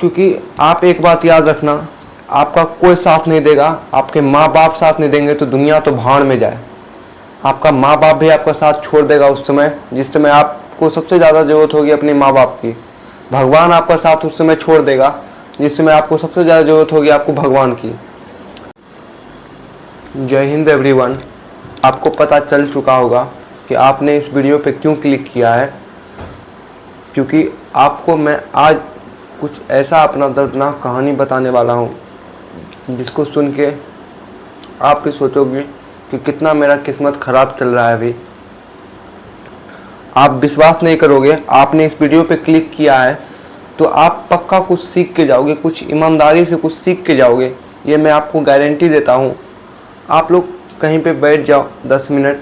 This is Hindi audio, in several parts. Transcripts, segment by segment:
क्योंकि आप एक बात याद रखना, आपका कोई साथ नहीं देगा, आपके माँ बाप साथ नहीं देंगे तो दुनिया तो भाड़ में जाए। आपका माँ बाप भी आपका साथ छोड़ देगा उस समय जिस समय आपको सबसे ज़्यादा ज़रूरत होगी अपने माँ बाप की। भगवान आपका साथ उस समय छोड़ देगा जिस समय आपको सबसे ज़्यादा ज़रूरत होगी आपको भगवान की। जय हिंद एवरीवन। आपको पता चल चुका होगा कि आपने इस वीडियो पे क्यों क्लिक किया है, क्योंकि आपको मैं आज कुछ ऐसा अपना दर्दनाक कहानी बताने वाला हूँ जिसको सुन के आप भी सोचोगे कि कितना मेरा किस्मत ख़राब चल रहा है। अभी आप विश्वास नहीं करोगे, आपने इस वीडियो पे क्लिक किया है तो आप पक्का कुछ सीख के जाओगे, कुछ ईमानदारी से कुछ सीख के जाओगे, ये मैं आपको गारंटी देता हूँ। आप लोग कहीं पे बैठ जाओ 10 मिनट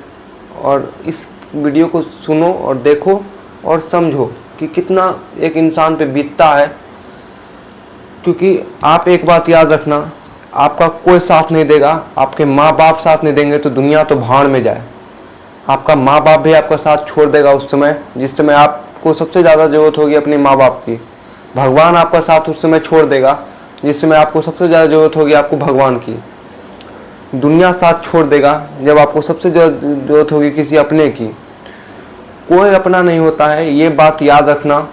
और इस वीडियो को सुनो और देखो और समझो कि कितना एक इंसान पे बीतता है। क्योंकि आप एक बात याद रखना, आपका कोई साथ नहीं देगा, आपके माँ बाप साथ नहीं देंगे तो दुनिया तो भाड़ में जाए। आपका माँ बाप भी आपका साथ छोड़ देगा उस समय जिस समय आपको सबसे ज़्यादा ज़रूरत होगी अपने माँ बाप की। भगवान आपका साथ उस समय छोड़ देगा जिस समय आपको सबसे ज़्यादा ज़रूरत होगी आपको भगवान की। दुनिया साथ छोड़ देगा जब आपको सबसे ज़्यादा ज़रूरत होगी किसी अपने की। कोई अपना नहीं होता है, ये बात याद रखना।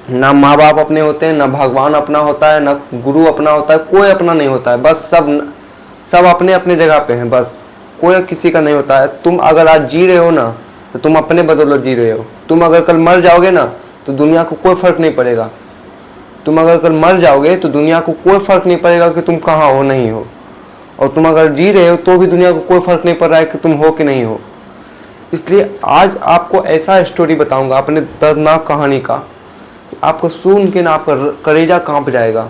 ना माँ बाप अपने होते हैं, ना भगवान अपना होता है, ना गुरु अपना होता है, कोई अपना नहीं होता है। बस सब अपने अपने जगह पे हैं, बस कोई किसी का नहीं होता है। तुम अगर आज जी रहे हो ना तो तुम अपने बदौलत जी रहे हो। तुम अगर कल मर जाओगे ना तो दुनिया को कोई फर्क नहीं पड़ेगा। तुम अगर कल मर जाओगे तो दुनिया को कोई फर्क नहीं पड़ेगा कि तुम कहाँ हो नहीं हो, और तुम अगर जी रहे हो तो भी दुनिया को कोई फर्क नहीं पड़ रहा है कि तुम हो कि नहीं हो। इसलिए आज आपको ऐसा स्टोरी बताऊंगा अपने दर्दनाक कहानी का, आपको सुन के ना आपका कलेजा कांप जाएगा।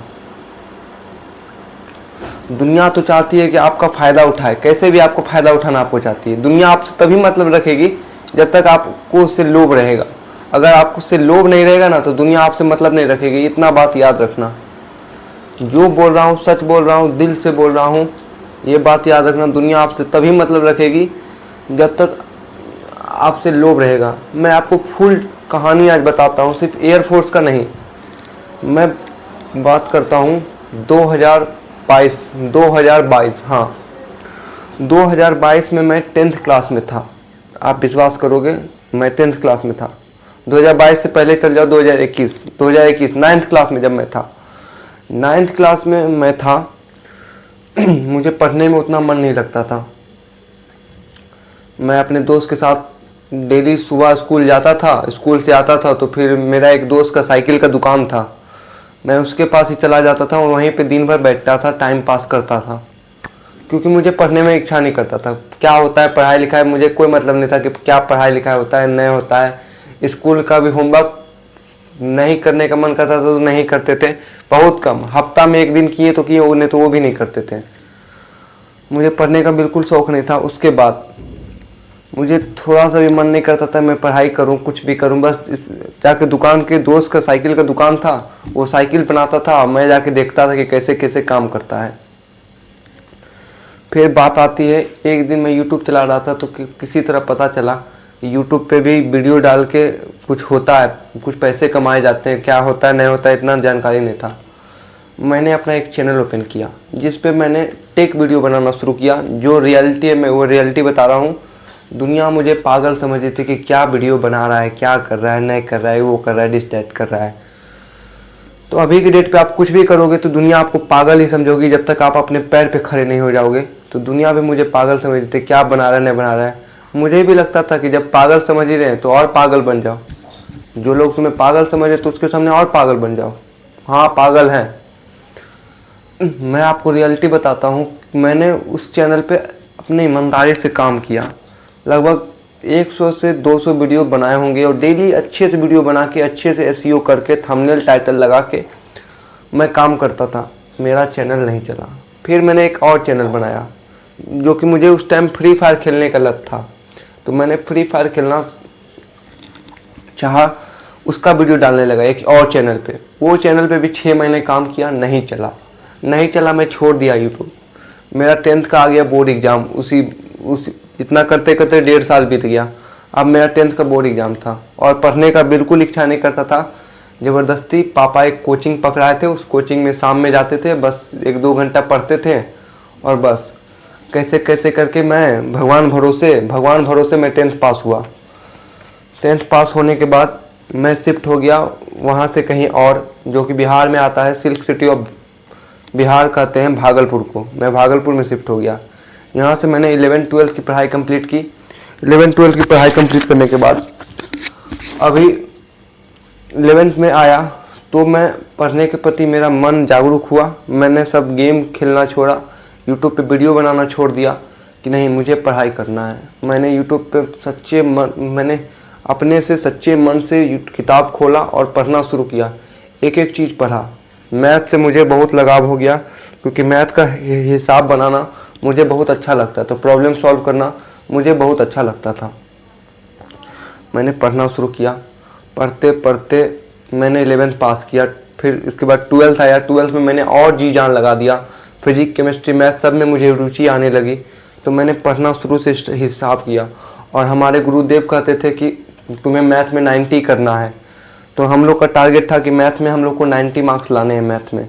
दुनिया तो चाहती है कि आपका फ़ायदा उठाए, कैसे भी आपको फ़ायदा उठाना आपको चाहती है। दुनिया आपसे तभी मतलब रखेगी जब तक आपको उससे लोभ रहेगा। अगर आपको उससे लोभ नहीं रहेगा ना तो दुनिया आपसे मतलब नहीं रखेगी। इतना बात याद रखना, जो बोल रहा हूँ सच बोल रहा हूँ, दिल से बोल रहा हूँ, ये बात याद रखना। दुनिया आपसे तभी मतलब रखेगी जब तक आपसे लोभ रहेगा। मैं आपको फुल कहानी आज बताता हूँ, सिर्फ एयरफोर्स का नहीं। मैं बात करता हूँ 2022, हाँ 2022 में मैं 10th क्लास में था। आप विश्वास करोगे, मैं 10th क्लास में था। 2022 से पहले चल जाओ 2021 9th क्लास में जब मैं था। 9th क्लास में मैं था। मुझे पढ़ने में उतना मन नहीं लगता था। मैं अपने दोस्त के साथ डेली सुबह स्कूल जाता था, स्कूल से आता था तो फिर मेरा एक दोस्त का साइकिल का दुकान था, मैं उसके पास ही चला जाता था और वहीं पे दिन भर बैठता था, टाइम पास करता था। क्योंकि मुझे पढ़ने में इच्छा नहीं करता था। क्या होता है पढ़ाई लिखाई, मुझे कोई मतलब नहीं था कि क्या पढ़ाई लिखाई होता है नहीं होता है। स्कूल का भी होमवर्क नहीं करने का मन करता था तो नहीं करते थे, बहुत कम, हफ्ता में एक दिन किए तो किए, नहीं तो वो भी नहीं करते थे। मुझे पढ़ने का बिल्कुल शौक़ नहीं था। उसके बाद मुझे थोड़ा सा भी मन नहीं करता था मैं पढ़ाई करूं, कुछ भी करूं। बस जाके दुकान के दोस्त का साइकिल का दुकान था, वो साइकिल बनाता था, मैं जाके देखता था कि कैसे कैसे काम करता है। फिर बात आती है, एक दिन मैं यूट्यूब चला रहा था तो किसी तरह पता चला यूट्यूब पे भी वीडियो डाल के कुछ होता है, कुछ पैसे कमाए जाते हैं। क्या होता है नहीं होता है इतना जानकारी नहीं था। मैंने अपना एक चैनल ओपन किया जिस पे मैंने टेक वीडियो बनाना शुरू किया। जो रियलिटी है मैं वो रियलिटी बता रहा हूँ। दुनिया मुझे पागल समझ रही थी कि क्या वीडियो बना रहा है, क्या कर रहा है, नहीं कर रहा है, वो कर रहा है, डिस्ट्रैक्ट कर रहा है। तो अभी की डेट पे आप कुछ भी करोगे तो दुनिया आपको पागल ही समझोगी। जब तक आप अपने पैर पे खड़े नहीं हो जाओगे तो दुनिया भी मुझे पागल समझ रही थी, क्या बना रहा है नहीं बना रहा है। मुझे भी लगता था कि जब पागल समझ ही रहे हैं तो और पागल बन जाओ। जो लोग तुम्हें पागल समझे तो उसके सामने और पागल बन जाओ। हाँ पागल हैं। मैं आपको रियलिटी बताता हूँ। मैंने उस चैनल पे अपनी ईमानदारी से काम किया। लगभग 100 से 200 वीडियो बनाए होंगे और डेली अच्छे से वीडियो बना के अच्छे से एसईओ करके थंबनेल टाइटल लगा के मैं काम करता था। मेरा चैनल नहीं चला। फिर मैंने एक और चैनल बनाया जो कि मुझे उस टाइम फ्री फायर खेलने का लत था, तो मैंने फ्री फायर खेलना चाहा, उसका वीडियो डालने लगा एक और चैनल पे। वो चैनल पे भी 6 महीने काम किया, नहीं चला, मैं छोड़ दिया यूट्यूब। मेरा 10th का आ गया बोर्ड एग्ज़ाम, उसी इतना करते करते 1.5 साल बीत गया। अब मेरा 10th का बोर्ड एग्ज़ाम था और पढ़ने का बिल्कुल इच्छा नहीं करता था ज़बरदस्ती पापा एक कोचिंग पकड़ाए थे, उस कोचिंग में शाम में जाते थे, बस 1-2 घंटा पढ़ते थे और बस कैसे कैसे करके मैं भगवान भरोसे मैं 10th पास हुआ। 10th पास होने के बाद मैं शिफ्ट हो गया वहाँ से कहीं और, जो कि बिहार में आता है, सिल्क सिटी ऑफ बिहार कहते हैं भागलपुर को। मैं भागलपुर में शिफ्ट हो गया। यहाँ से मैंने 11th-12th की पढ़ाई कंप्लीट की। 11th-12th की पढ़ाई कंप्लीट करने के बाद अभी 11th में आया तो मैं पढ़ने के प्रति मेरा मन जागरूक हुआ। मैंने सब गेम खेलना छोड़ा, यूट्यूब पे वीडियो बनाना छोड़ दिया कि नहीं मुझे पढ़ाई करना है। मैंने यूट्यूब पे मैंने अपने से सच्चे मन से किताब खोला और पढ़ना शुरू किया। एक एक चीज़ पढ़ा। मैथ से मुझे बहुत लगाव हो गया क्योंकि मैथ का हिसाब बनाना मुझे बहुत अच्छा लगता था, प्रॉब्लम सॉल्व करना मुझे बहुत अच्छा लगता था। मैंने पढ़ना शुरू किया। पढ़ते पढ़ते मैंने 11th पास किया। फिर इसके बाद 12th आया। 12th में मैंने और जी जान लगा दिया। फिजिक्स, केमिस्ट्री, मैथ सब में मुझे रुचि आने लगी तो मैंने पढ़ना शुरू से हिसाब किया। और हमारे गुरुदेव कहते थे कि तुम्हें मैथ में 90 करना है, तो हम लोग का टारगेट था कि मैथ में हम लोग को 90 मार्क्स लाने हैं मैथ में।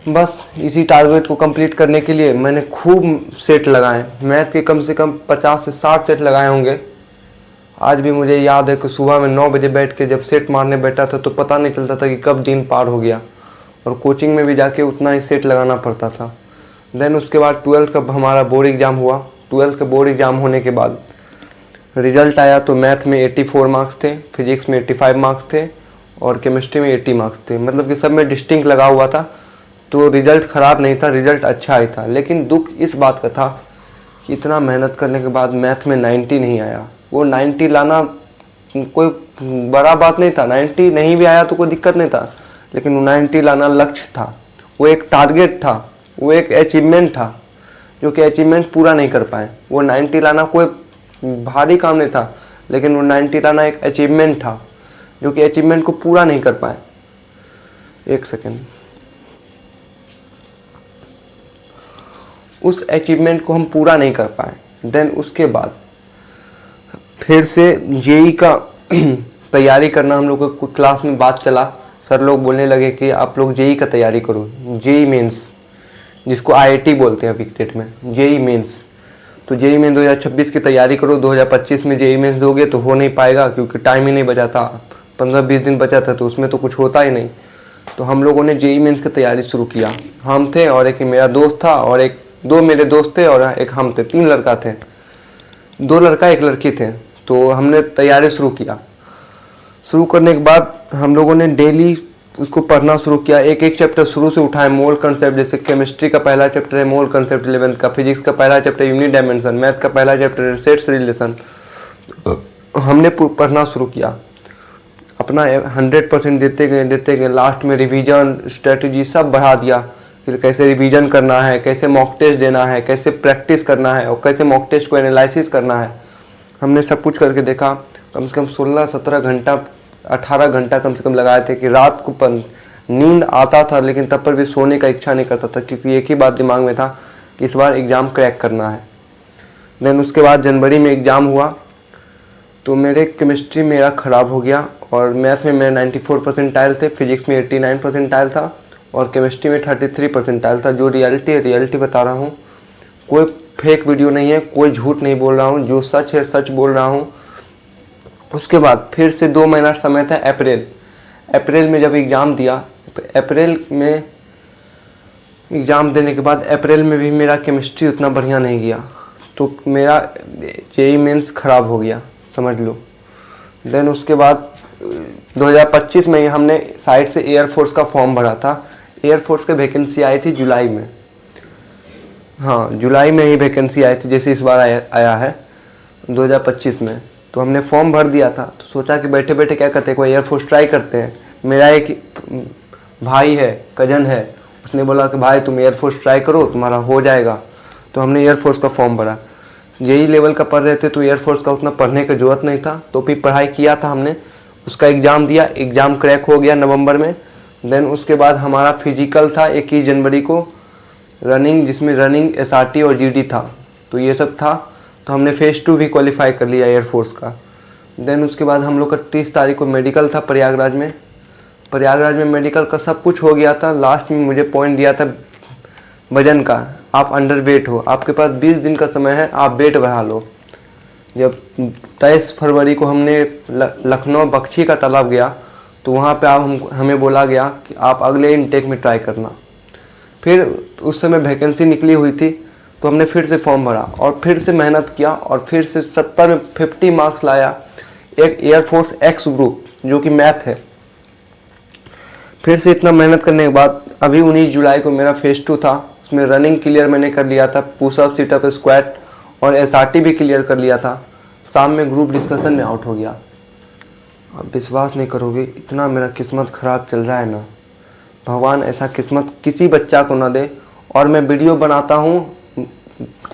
बस इसी टारगेट को कंप्लीट करने के लिए मैंने खूब सेट लगाए। मैथ के कम से कम 50 से 60 सेट लगाए होंगे। आज भी मुझे याद है कि सुबह में 9 बजे बैठ के जब सेट मारने बैठा था तो पता नहीं चलता था कि कब दिन पार हो गया। और कोचिंग में भी जाके उतना ही सेट लगाना पड़ता था। देन उसके बाद 12th का हमारा बोर्ड एग्ज़ाम हुआ। 12th का बोर्ड एग्ज़ाम होने के बाद रिजल्ट आया तो मैथ में 84 मार्क्स थे, फिजिक्स में 85 मार्क्स थे और केमिस्ट्री में 80 मार्क्स थे। मतलब कि सब में डिस्टिंक्ट लगा हुआ था। तो रिज़ल्ट ख़राब नहीं था, रिज़ल्ट अच्छा ही था। लेकिन दुख इस बात का था कि इतना मेहनत करने के बाद मैथ में 90 नहीं आया। वो 90 लाना कोई बड़ा बात नहीं था, 90 नहीं भी आया तो कोई दिक्कत नहीं था, लेकिन वो 90 लाना लक्ष्य था, वो एक टारगेट था, वो एक अचीवमेंट था जो कि अचीवमेंट पूरा नहीं कर पाए। वो 90 लाना कोई भारी काम नहीं था, लेकिन वो 90 लाना एक अचीवमेंट था जो कि अचीवमेंट को पूरा नहीं कर पाए। एक सेकेंड। उस अचीवमेंट को हम पूरा नहीं कर पाए। देन उसके बाद फिर से जेई का तैयारी करना हम लोग को क्लास में बात चला। सर लोग बोलने लगे कि आप लोग जेई का तैयारी करो, जेई मेंस, जिसको आईआईटी बोलते हैं अभी के डेट में, जेई मेंस। तो जेई मेंस 2026 की तैयारी करो। 2025 में जेई मेंस दोगे तो हो नहीं पाएगा क्योंकि टाइम ही नहीं बचा था, 15-20 दिन बचा था, तो उसमें तो कुछ होता ही नहीं। तो हम लोगों ने जेई मेंस की तैयारी शुरू किया। हम थे और एक मेरा दोस्त था और दो मेरे दोस्त थे और एक हम थे, 3 लड़का थे, 2 लड़का 1 लड़की थे। तो हमने तैयारी शुरू किया। शुरू करने के बाद हम लोगों ने डेली उसको पढ़ना शुरू किया। एक एक चैप्टर शुरू से उठाए। मोल कंसेप्ट, जैसे केमिस्ट्री का पहला चैप्टर है मोल कंसेप्ट 11th का, फिजिक्स का पहला चैप्टर यूनिट डायमेंशन, मैथ का पहला चैप्टर है सेट्स रिलेशन। हमने पढ़ना शुरू किया, अपना 100% देते गए। लास्ट में रिवीजन स्ट्रेटजी सब बढ़ा दिया कि कैसे रिवीजन करना है, कैसे मॉक टेस्ट देना है, कैसे प्रैक्टिस करना है और कैसे मॉक टेस्ट को एनालिसिस करना है। हमने सब कुछ करके देखा। कम से कम 16-17 घंटा 18 घंटा कम से कम लगाए थे कि रात को नींद आता था लेकिन तब पर भी सोने का इच्छा नहीं करता था, क्योंकि एक ही बात दिमाग में था कि इस बार एग्ज़ाम क्रैक करना है। देन उसके बाद जनवरी में एग्ज़ाम हुआ तो मेरे केमिस्ट्री मेरा ख़राब हो गया और मैथ में मेरा 94 परसेंटाइल थे, फिजिक्स में 89 परसेंटाइल था और केमिस्ट्री में 33 परसेंटाइल था। जो रियलिटी है रियलिटी बता रहा हूँ, कोई फेक वीडियो नहीं है, कोई झूठ नहीं बोल रहा हूँ, जो सच है सच बोल रहा हूँ। उसके बाद फिर से 2 महीना समय था। अप्रैल में जब एग्ज़ाम दिया, अप्रैल में एग्ज़ाम देने के बाद अप्रैल में भी मेरा केमिस्ट्री उतना बढ़िया नहीं गया, तो मेरा जेई मेंस ख़राब हो गया, समझ लो। देन उसके बाद 2025 में ही हमने साइड से एयरफोर्स का फॉर्म भरा था। एयरफोर्स की वैकेंसी आई थी जुलाई में, हाँ जुलाई में ही वैकेंसी आई थी, जैसे इस बार आया है 2025 में। तो हमने फॉर्म भर दिया था, तो सोचा कि बैठे बैठे क्या करते हैं, कोई एयरफोर्स ट्राई करते हैं। मेरा एक भाई है, कजन है, उसने बोला कि भाई तुम एयरफोर्स ट्राई करो, तुम्हारा हो जाएगा। तो हमने एयरफोर्स का फॉर्म भरा। यही लेवल का पढ़ रहे थे तो एयरफोर्स का उतना पढ़ने की ज़रूरत नहीं था, तो फिर पढ़ाई किया था हमने। उसका एग्ज़ाम दिया, एग्ज़ाम क्रैक हो गया नवंबर में। देन उसके बाद हमारा फिजिकल था 21 जनवरी को, रनिंग, जिसमें रनिंग, एसआरटी और जीडी था। तो ये सब था। तो हमने फेज़ 2 भी क्वालिफाई कर लिया एयरफोर्स का। देन उसके बाद हम लोग का 30 तारीख को मेडिकल था प्रयागराज में। प्रयागराज में मेडिकल का सब कुछ हो गया था। लास्ट में मुझे पॉइंट दिया था वजन का, आप अंडर वेट हो, आपके पास 20 दिन का समय है, आप वेट बढ़ा लो। जब 23 फरवरी को हमने लखनऊ बख्शी का तालाब गया तो वहाँ पे हमें बोला गया कि आप अगले इनटेक में ट्राई करना। फिर उस समय वैकेंसी निकली हुई थी तो हमने फिर से फॉर्म भरा और फिर से मेहनत किया और फिर से 70 में 50 मार्क्स लाया। एक एयरफोर्स एक्स ग्रुप जो कि मैथ है। फिर से इतना मेहनत करने के बाद अभी 19 जुलाई को मेरा फेज 2 था, उसमें रनिंग क्लियर मैंने कर लिया था, पुशअप, सिटअप, स्क्वाट और एसआरटी भी क्लियर कर लिया था। शाम में ग्रुप डिस्कशन में आउट हो गया। अब विश्वास नहीं करोगे, इतना मेरा किस्मत ख़राब चल रहा है ना, भगवान ऐसा किस्मत किसी बच्चा को ना दे। और मैं वीडियो बनाता हूँ,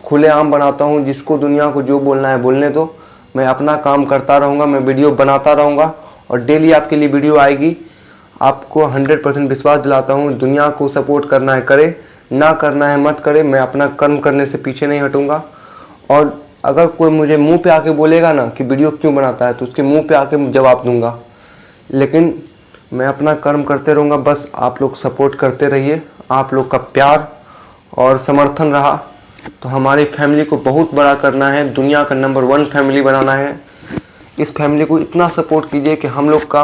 खुलेआम बनाता हूँ, जिसको दुनिया को जो बोलना है बोलने दो। मैं अपना काम करता रहूँगा, मैं वीडियो बनाता रहूँगा और डेली आपके लिए वीडियो आएगी। आपको 100% विश्वास दिलाता हूँ, दुनिया को सपोर्ट करना है करे, ना करना है मत करे, मैं अपना कर्म करने से पीछे नहीं हटूँगा। और अगर कोई मुझे मुंह पे आके बोलेगा ना कि वीडियो क्यों बनाता है, तो उसके मुंह पे आके जवाब दूंगा। लेकिन मैं अपना कर्म करते रहूँगा, बस आप लोग सपोर्ट करते रहिए। आप लोग का प्यार और समर्थन रहा तो हमारी फैमिली को बहुत बड़ा करना है, दुनिया का नंबर 1 फैमिली बनाना है। इस फैमिली को इतना सपोर्ट कीजिए कि हम लोग का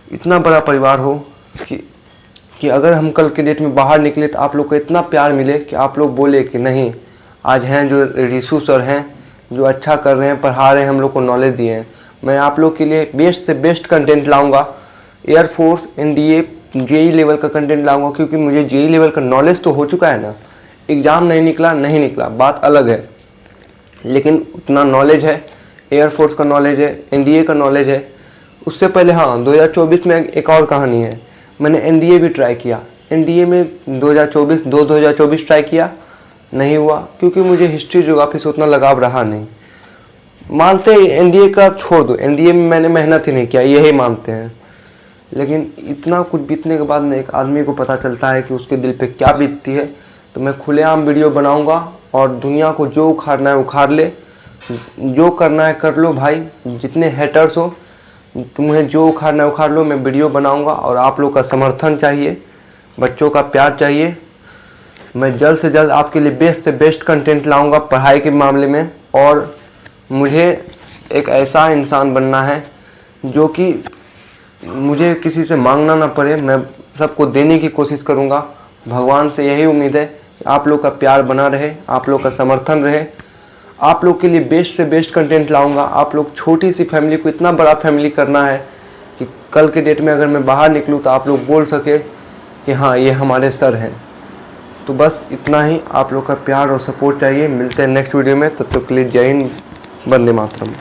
इतना बड़ा परिवार हो कि अगर हम कल के डेट में बाहर निकले तो आप लोग को इतना प्यार मिले कि आप लोग बोले कि नहीं, आज हैं जो रिशु सर हैं जो अच्छा कर रहे हैं, पढ़ा रहे हैं, हम लोग को नॉलेज दिए हैं। मैं आप लोग के लिए बेस्ट से बेस्ट कंटेंट लाऊंगा। एयरफोर्स, एनडीए, जेई लेवल का कंटेंट लाऊंगा, क्योंकि मुझे जेई लेवल का नॉलेज तो हो चुका है ना। एग्ज़ाम नहीं निकला बात अलग है, लेकिन उतना नॉलेज है। एयरफोर्स का नॉलेज है, एनडीए का नॉलेज है। उससे पहले हाँ 2024 में एक और कहानी है, मैंने एनडीए भी ट्राई किया। एनडीए में 2024 ट्राई किया, नहीं हुआ, क्योंकि मुझे हिस्ट्री ज्योग्राफी से उतना लगाव रहा नहीं। मानते एनडीए का छोड़ दो, एनडीए में मैंने मेहनत ही नहीं किया, यही मानते हैं। लेकिन इतना कुछ बीतने के बाद में एक आदमी को पता चलता है कि उसके दिल पे क्या बीतती है। तो मैं खुलेआम वीडियो बनाऊंगा और दुनिया को जो उखाड़ना है उखाड़ ले, जो करना है कर लो भाई। जितने हेटर्स हो, तुम्हें जो उखाड़ना है उखाड़ लो। मैं वीडियो बनाऊंगा और आप लोग का समर्थन चाहिए, बच्चों का प्यार चाहिए। मैं जल्द से जल्द आपके लिए बेस्ट से बेस्ट कंटेंट लाऊंगा पढ़ाई के मामले में। और मुझे एक ऐसा इंसान बनना है जो कि मुझे किसी से मांगना ना पड़े, मैं सबको देने की कोशिश करूंगा। भगवान से यही उम्मीद है कि आप लोग का प्यार बना रहे, आप लोग का समर्थन रहे। आप लोग के लिए बेस्ट से बेस्ट कंटेंट लाऊंगा। आप लोग छोटी सी फैमिली को इतना बड़ा फैमिली करना है कि कल के डेट में अगर मैं बाहर निकलूँ तो आप लोग बोल सके कि हाँ ये हमारे सर हैं। तो बस इतना ही, आप लोग का प्यार और सपोर्ट चाहिए। मिलते हैं नेक्स्ट वीडियो में, तब तक के लिए जय हिंद, वंदे मातरम।